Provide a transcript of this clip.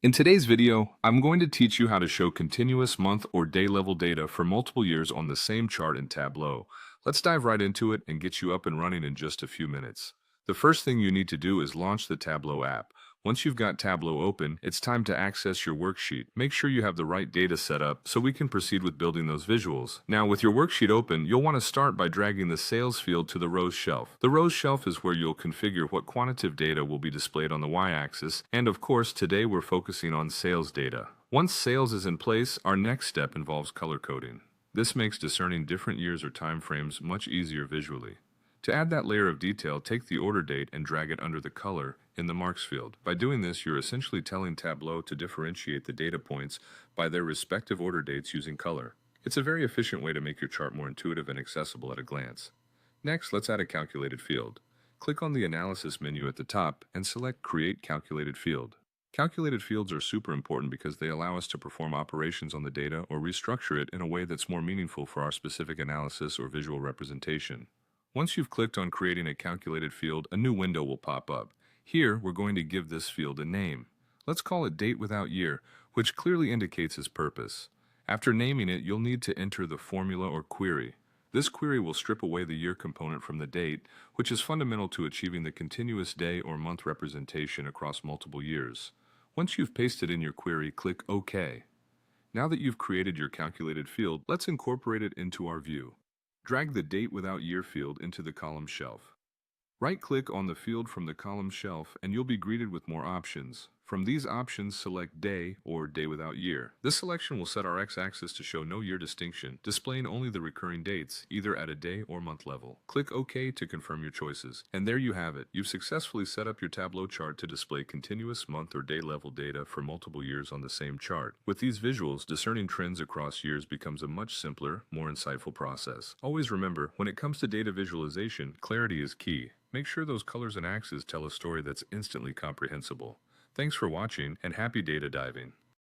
In today's video, I'm going to teach you how to show continuous month or day level data for multiple years on the same chart in Tableau. Let's dive right into it and get you up and running in just a few minutes. The first thing you need to do is launch the Tableau app. Once you've got Tableau open, it's time to access your worksheet. Make sure you have the right data set up so we can proceed with building those visuals. Now, with your worksheet open, you'll want to start by dragging the sales field to the rows shelf. The rows shelf is where you'll configure what quantitative data will be displayed on the y-axis, and of course, today we're focusing on sales data. Once sales is in place, our next step involves color coding. This makes discerning different years or time frames much easier visually. To add that layer of detail, take the order date and drag it under the color in the marks field. By doing this, you're essentially telling Tableau to differentiate the data points by their respective order dates using color. It's a very efficient way to make your chart more intuitive and accessible at a glance. Next, let's add a calculated field. Click on the Analysis menu at the top and select Create Calculated Field. Calculated fields are super important because they allow us to perform operations on the data or restructure it in a way that's more meaningful for our specific analysis or visual representation. Once you've clicked on creating a calculated field, a new window will pop up. Here, we're going to give this field a name. Let's call it Date Without Year, which clearly indicates its purpose. After naming it, you'll need to enter the formula or query. This query will strip away the year component from the date, which is fundamental to achieving the continuous day or month representation across multiple years. Once you've pasted in your query, click OK. Now that you've created your calculated field, let's incorporate it into our view. Drag the Date Without Year field into the column shelf. Right-click on the field from the column shelf and you'll be greeted with more options. From these options, select Day or Day Without Year. This selection will set our x-axis to show no year distinction, displaying only the recurring dates, either at a day or month level. Click OK to confirm your choices. And there you have it. You've successfully set up your Tableau chart to display continuous month or day level data for multiple years on the same chart. With these visuals, discerning trends across years becomes a much simpler, more insightful process. Always remember, when it comes to data visualization, clarity is key. Make sure those colors and axes tell a story that's instantly comprehensible. Thanks for watching and happy data diving.